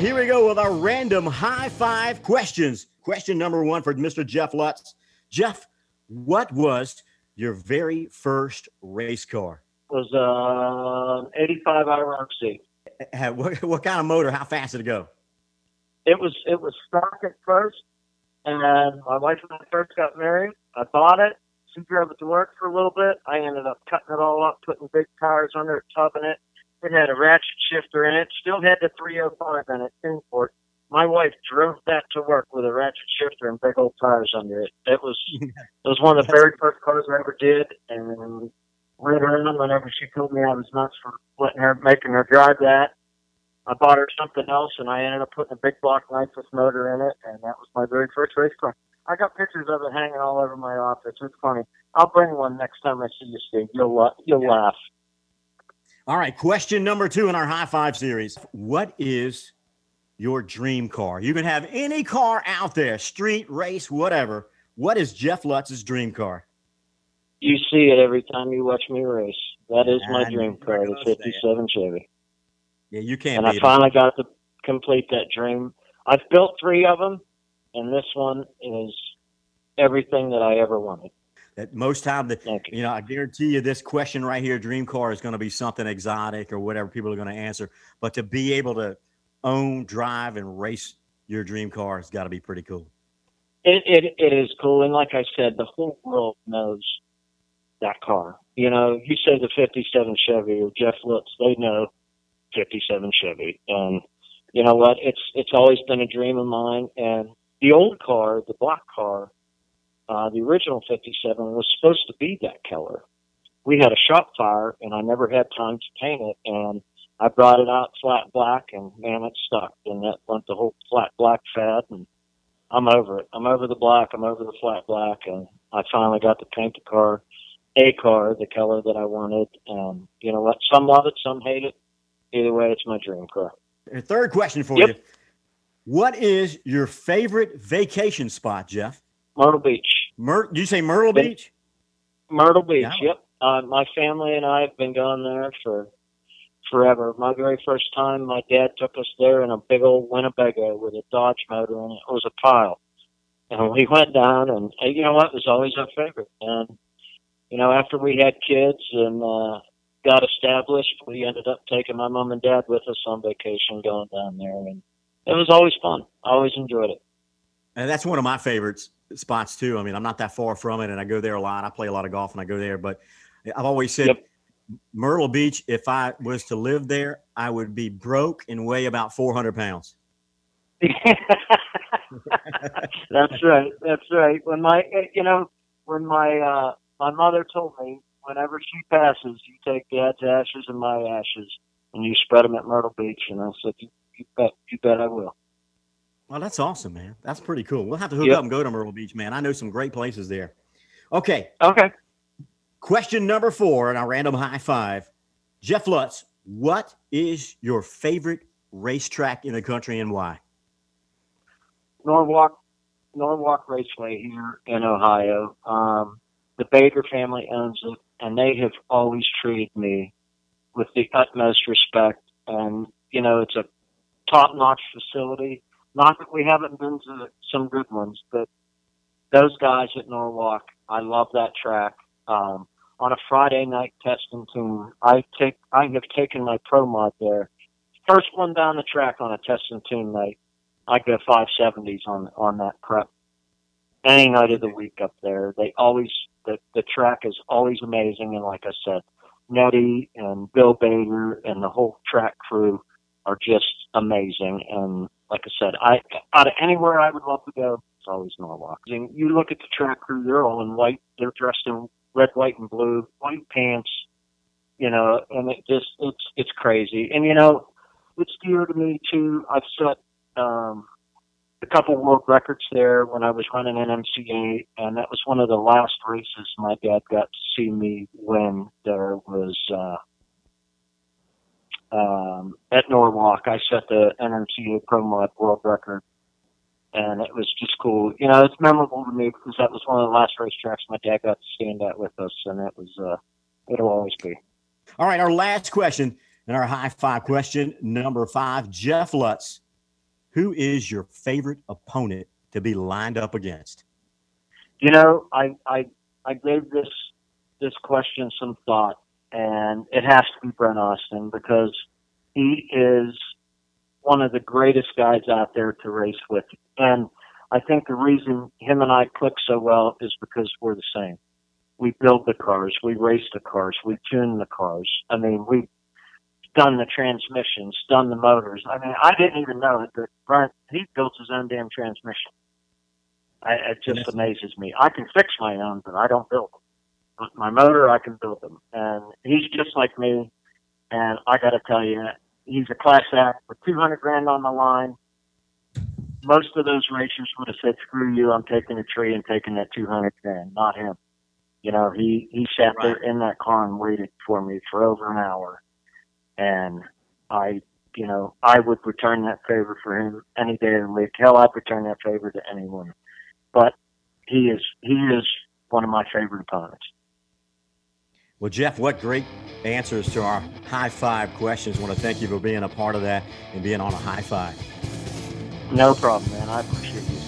here we go with our random high five questions. Question number one for Mr. Jeff Lutz. Jeff, what was your very first race car? It was an 85 IROC. What kind of motor? How fast did it go? It was stock at first, and my wife and I first got married. I bought it. She drove it to work for a little bit. I ended up cutting it all up, putting big tires under it, tubbing it. It had a ratchet shifter in it. Still had the 305 in it, import. My wife drove that to work with a ratchet shifter and big old tires under it. It was one of the very first cars I ever did. And later on, whenever she told me I was nuts for making her drive that, I bought her something else, and I ended up putting a big block Knifeless motor in it, and that was my very first race car. I got pictures of it hanging all over my office. It's funny. I'll bring one next time I see you, Steve. You'll laugh. All right, question number two in our high five series. What is your dream car? You can have any car out there, street, race, whatever. What is Jeff Lutz's dream car? You see it every time you watch me race. That is my dream car, the 57 Chevy. Yeah, you can't. And I finally got to complete that dream. I've built 3 of them, and this one is everything that I ever wanted. That most time that I guarantee you this question right here, dream car, is going to be something exotic or whatever people are going to answer. But to be able to own, drive, and race your dream car has got to be pretty cool. It is cool, and like I said, the whole world knows that car. You know, you say the 57 Chevy or Jeff Lutz, they know 57 Chevy. And you know what? It's always been a dream of mine. And the old car, the black car, the original 57 was supposed to be that color. We had a shop fire, and I never had time to paint it. And I brought it out flat black, and man, it stuck. And that went the whole flat black fad. And I'm over it. I'm over the black. I'm over the flat black. And I finally got to paint the car, the color that I wanted. And you know what? Some love it, some hate it. Either way, it's my dream car. A third question for you. What is your favorite vacation spot, Jeff? Myrtle Beach. Did you say Myrtle Beach? Myrtle Beach, yep. My family and I have been going there for forever. My very first time, my dad took us there in a big old Winnebago with a Dodge motor in it. It was a pile. And we went down, and you know what? It was always our favorite. And, you know, after we had kids and got established, we ended up taking my mom and dad with us on vacation going down there. And it was always fun. I always enjoyed it. And that's one of my favorite spots, too. I mean, I'm not that far from it, and I go there a lot. I play a lot of golf, and I go there. But I've always said Myrtle Beach, if I was to live there, I would be broke and weigh about 400 pounds. That's right. That's right. When my mother told me, whenever she passes, you take Dad's ashes and my ashes, and you spread them at Myrtle Beach. And I said, you bet I will. Well, that's awesome, man. That's pretty cool. We'll have to hook up and go to Myrtle Beach, man. I know some great places there. Okay. Question number 4 in our random high five. Jeff Lutz, what is your favorite racetrack in the country and why? Norwalk Raceway here in Ohio. The Bader family owns it, and they have always treated me with the utmost respect. And, you know, it's a top-notch facility. Not that we haven't been to some good ones, but those guys at Norwalk, I love that track. On a Friday night testing tune, I have taken my pro mod there. First one down the track on a testing tune night, I go 570s on that prep. Any night of the week up there, the track is always amazing. And like I said, Nettie and Bill Bader and the whole track crew are just amazing. And like I said, out of anywhere I would love to go, it's always Norwalk. And you look at the track crew; they're all in white. They're dressed in red, white, and blue, white pants. You know, and it's crazy. And you know, it's dear to me too. I've set a couple world records there when I was running NMCA, and that was one of the last races my dad got to see me win. There was at Norwalk. I set the NMCA Pro Mod world record, and it was just cool. You know, it's memorable to me because that was one of the last racetracks my dad got to stand at with us, and it was it'll always be. All right, our last question and our high five question, number 5, Jeff Lutz. who is your favorite opponent to be lined up against? You know, I gave this question some thought, and it has to be Brent Austin, because he is one of the greatest guys out there to race with. And I think the reason him and I click so well is because we're the same. We build the cars, we race the cars, we tune the cars. I mean, we've done the transmissions, done the motors. I mean, I didn't even know it, but Brent, he built his own damn transmission. It just amazes me. I can fix my own, but I don't build them. But my motor, I can build them. And he's just like me. And I got to tell you, he's a class act with $200,000 on the line. Most of those racers would have said, "Screw you! I'm taking a tree and taking that $200,000." Not him. You know, he sat there in that car and waited for me for over an hour, and I would return that favor for him any day of the week. Hell, I'd return that favor to anyone. But he is one of my favorite opponents. Well, Jeff, what great answers to our high five questions. I want to thank you for being a part of that and being on a high five. No problem, man. I appreciate you.